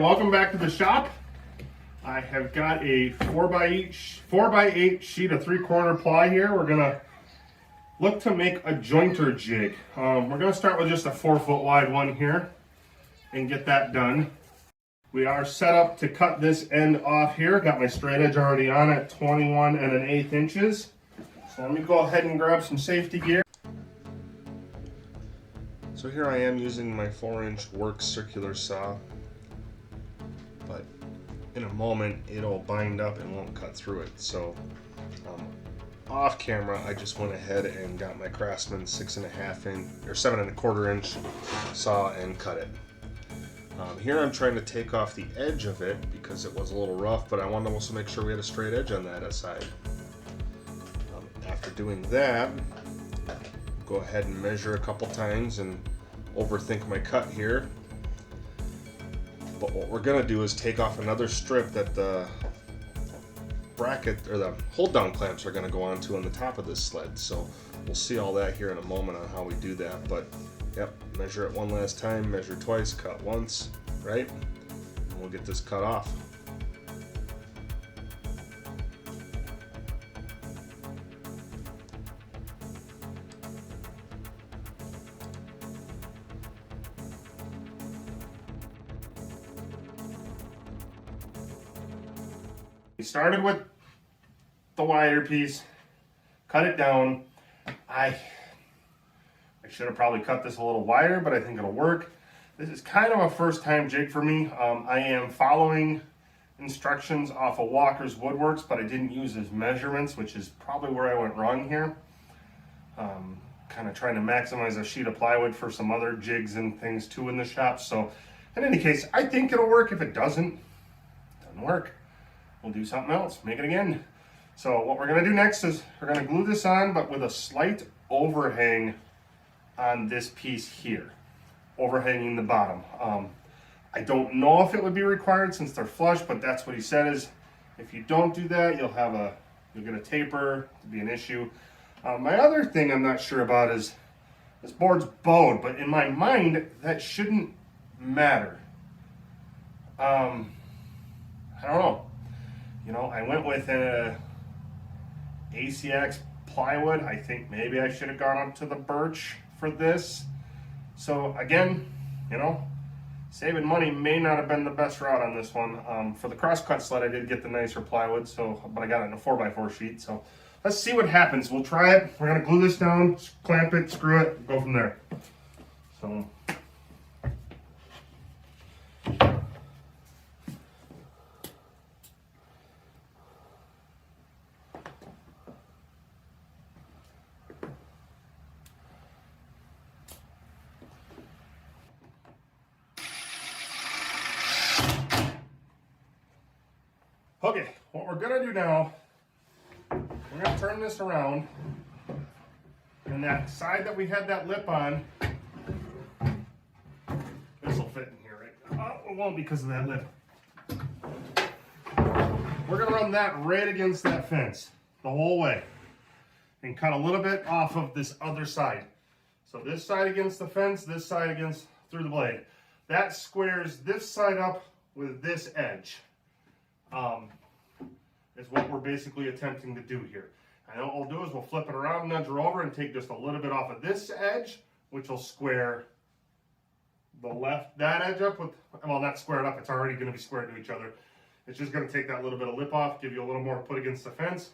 welcome back to the shop. I have got a 4x8 sheet of 3/4 ply here. We're gonna look to make a jointer jig. We're gonna start with just a 4-foot wide one here and get that done. We are set up to cut this end off here. Got my straight edge already on at 21 1/8 inches. So let me go ahead and grab some safety gear. So here I am using my 4-inch Works circular saw, but in a moment it'll bind up and won't cut through it. So off camera I just went ahead and got my Craftsman 6.5 inch or 7 1/4 inch saw and cut it. Here I'm trying to take off the edge of it because it was a little rough, but I wanted to also make sure we had a straight edge on that side. After doing that, go ahead and measure a couple times and overthink my cut here. But what we're going to do is take off another strip that the bracket or the hold down clamps are going to go onto on the top of this sled. So we'll see all that here in a moment on how we do that. But yep, measure it one last time, measure twice, cut once, right? And we'll get this cut off. We started with the wider piece, cut it down. I should have probably cut this a little wider, but I think it'll work. This is kind of a first time jig for me. I am following instructions off of Walker's Woodworks, but I didn't use his measurements, which is probably where I went wrong here. Kind of trying to maximize a sheet of plywood for some other jigs and things too in the shop. So in any case, I think it'll work. If it doesn't work, we'll do something else, make it again. So what we're gonna do next is we're gonna glue this on, but with a slight overhang on this piece here, overhanging the bottom. I don't know if it would be required since they're flush, but that's what he said is if you don't do that, you'll get a taper to be an issue. My other thing I'm not sure about is this board's bowed, but in my mind, that shouldn't matter. I don't know. You know, I went with a ACX plywood. I think maybe I should have gone up to the birch for this. So again, you know, saving money may not have been the best route on this one. For the crosscut sled, I did get the nicer plywood, but I got it in a 4x4 sheet. So let's see what happens. We'll try it. We're gonna glue this down, clamp it, screw it, go from there. So. Okay, what we're gonna do now, we're gonna turn this around, and that side that we had that lip on, this will fit in here, right? Oh, it won't because of that lip. We're gonna run that right against that fence the whole way, and cut a little bit off of this other side. So this side against the fence, this side against through the blade. That squares this side up with this edge. Is what we're basically attempting to do here. And what we'll do is we'll flip it around, nudge her over, and take just a little bit off of this edge, which will square that edge up with, well, not square it up, it's already going to be squared to each other. It's just going to take that little bit of lip off, give you a little more put against the fence,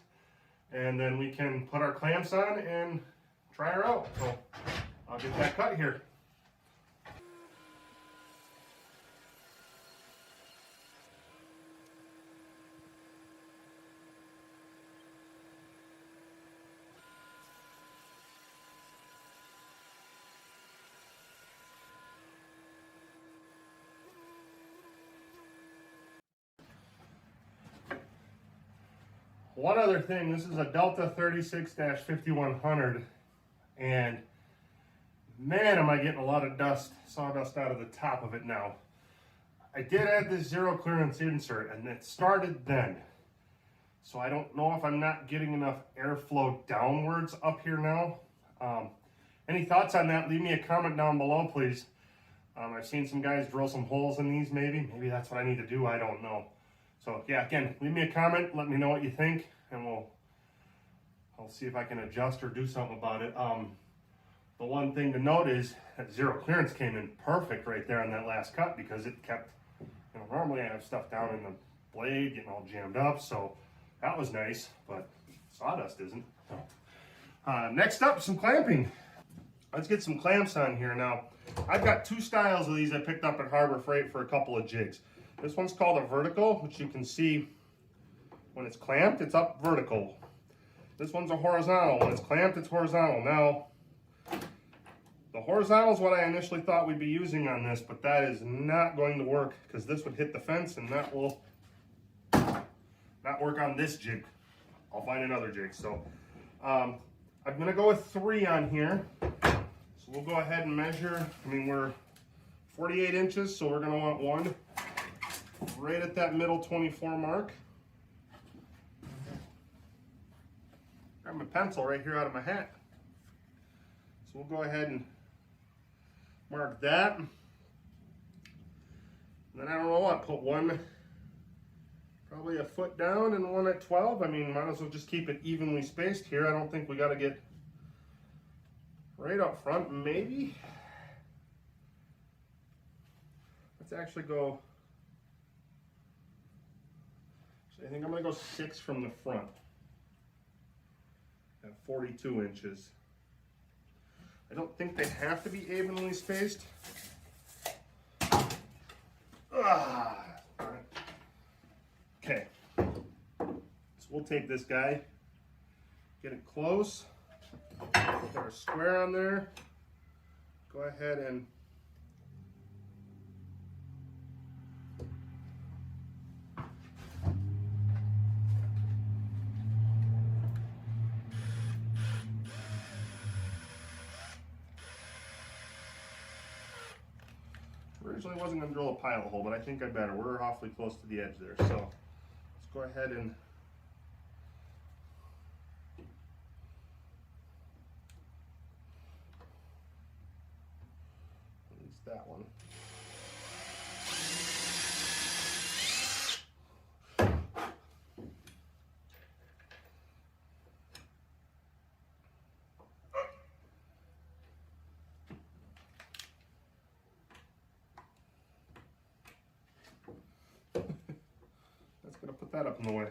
and then we can put our clamps on and try her out. So I'll get that cut here. One other thing, this is a Delta 36-5100, and man, am I getting a lot of sawdust out of the top of it now. I did add this zero clearance insert, and it started then. So I don't know if I'm not getting enough airflow downwards up here now. Any thoughts on that? Leave me a comment down below, please. I've seen some guys drill some holes in these maybe. Maybe that's what I need to do, I don't know. So yeah, again, leave me a comment, let me know what you think, and I'll see if I can adjust or do something about it. The one thing to note is that zero clearance came in perfect right there on that last cut because it kept, normally I have stuff down in the blade getting all jammed up, so that was nice, but sawdust isn't. Next up, some clamping. Let's get some clamps on here. Now, I've got two styles of these I picked up at Harbor Freight for a couple of jigs. This one's called a vertical, which you can see when it's clamped, it's up vertical. This one's a horizontal. When it's clamped, it's horizontal. Now, the horizontal is what I initially thought we'd be using on this, but that is not going to work because this would hit the fence and that will not work on this jig. I'll find another jig. So I'm going to go with 3 on here. So we'll go ahead and measure. We're 48 inches, so we're going to want one right at that middle 24 mark. Grab my pencil right here out of my hat. So we'll go ahead and mark that. And then I don't know what, put one probably a foot down and one at 12. Might as well just keep it evenly spaced here. I don't think we got to get right up front, maybe. Let's actually go, I think I'm going to go 6 from the front at 42 inches. I don't think they have to be evenly spaced. Okay, so we'll take this guy, get it close, put our square on there, go ahead and originally wasn't going to drill a pilot hole, but I think I better. We're awfully close to the edge there. So let's go ahead and release that one. That's going to put that up in the way.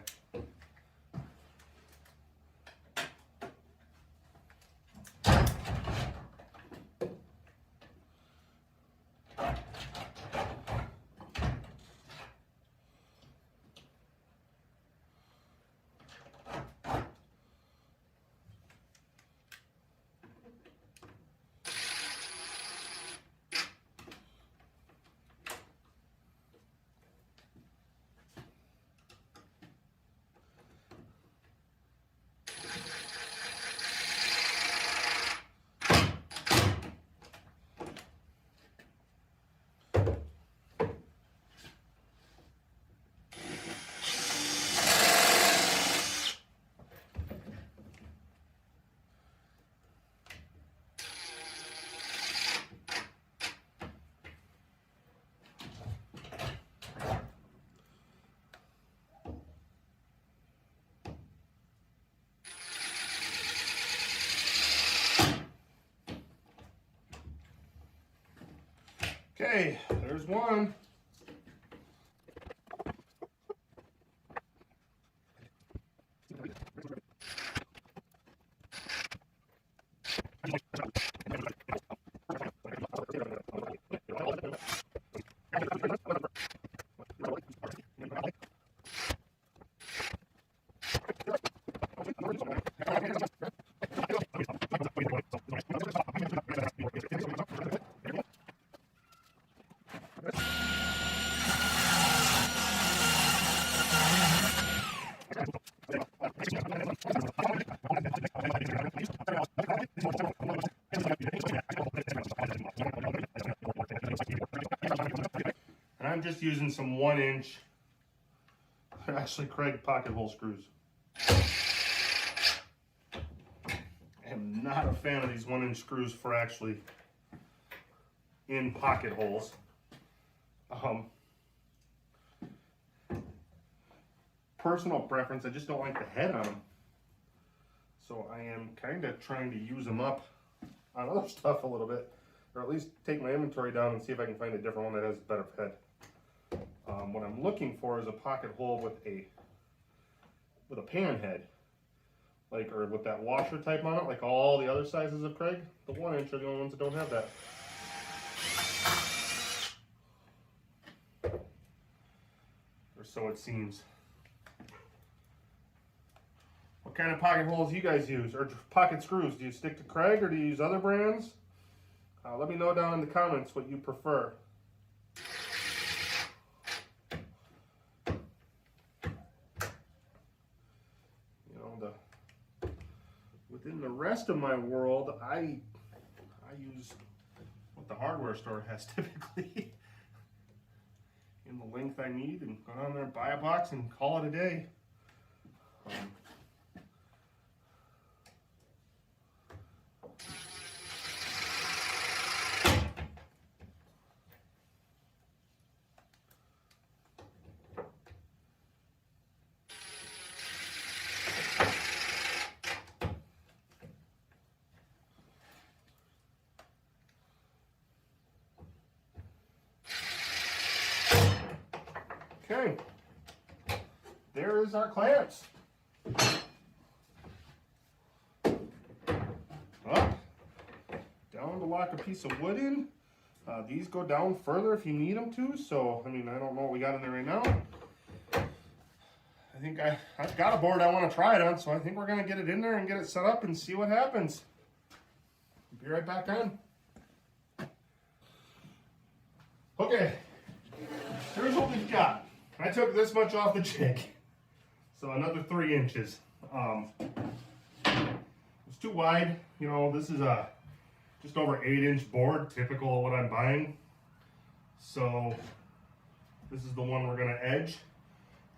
Okay, there's one. And I'm just using some 1-inch, actually Kreg pocket hole screws. I am not a fan of these 1-inch screws for actually in pocket holes. Personal preference, I just don't like the head on them. So I am kind of trying to use them up on other stuff a little bit, or at least take my inventory down and see if I can find a different one that has a better head. What I'm looking for is a pocket hole with a pan head, like, or with that washer type on it, like all the other sizes of Kreg. The 1-inch are the only ones that don't have that. Or so it seems. What kind of pocket holes do you guys use, or pocket screws? Do you stick to Kreg or do you use other brands? Let me know down in the comments what you prefer. Within the rest of my world, I use what the hardware store has typically in the length I need, and go down there and buy a box and call it a day. Okay, there is our clamps. Up, down to lock a piece of wood in. These go down further if you need them to, so, I mean, I don't know what we got in there right now. I think I've got a board I want to try it on, so I think we're going to get it in there and get it set up and see what happens. Be right back on. Okay, here's what we've got. I took this much off the jig, so another 3 inches. It's too wide. You know, this is a just over 8-inch board, typical of what I'm buying. So this is the one we're gonna edge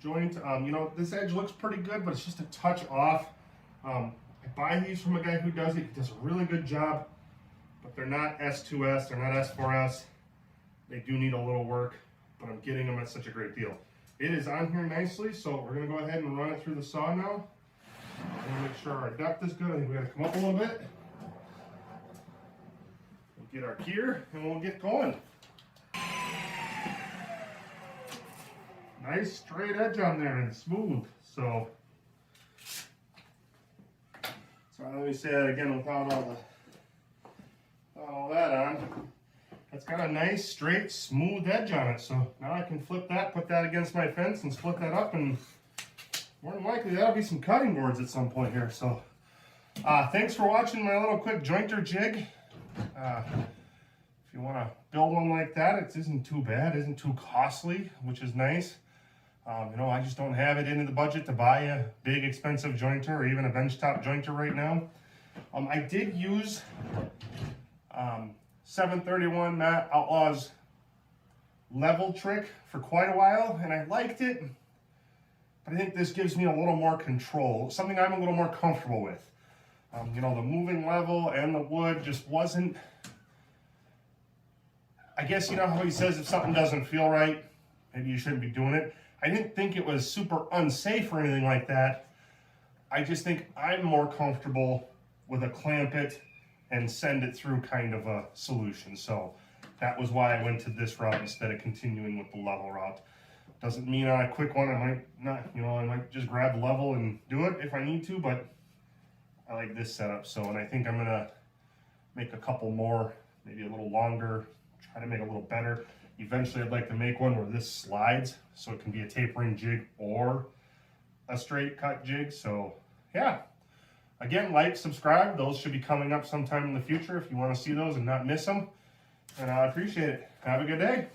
joint. You know, this edge looks pretty good, but it's just a touch off. I buy these from a guy who does it. He does a really good job, but they're not S2S, they're not S4S. They do need a little work, but I'm getting them at such a great deal. It is on here nicely, so we're gonna go ahead and run it through the saw now. I'm gonna make sure our depth is good. I think we gotta come up a little bit. We'll get our gear and we'll get going. Nice straight edge on there and smooth. So let me say that again without all that on. It's got a nice, straight, smooth edge on it. So now I can flip that, put that against my fence and split that up, and more than likely that'll be some cutting boards at some point here. So thanks for watching my little quick jointer jig. If you want to build one like that, it isn't too bad, it isn't too costly, which is nice. You know, I just don't have it into the budget to buy a big expensive jointer or even a benchtop jointer right now. I did use 731 Matt Outlaw's level trick for quite a while, and I liked it, but I think this gives me a little more control, something I'm a little more comfortable with. You know, the moving level and the wood just wasn't, I guess, you know how he says if something doesn't feel right, maybe you shouldn't be doing it. I didn't think it was super unsafe or anything like that. I just think I'm more comfortable with a clamp it and send it through kind of a solution. So that was why I went to this route instead of continuing with the level route. Doesn't mean on a quick one I might not, you know, I might just grab the level and do it if I need to, but I like this setup. So, and I think I'm gonna make a couple more, maybe a little longer, try to make it a little better. Eventually I'd like to make one where this slides so it can be a tapering jig or a straight cut jig. So yeah. Again, like, subscribe. Those should be coming up sometime in the future if you want to see those and not miss them. And I appreciate it. Have a good day.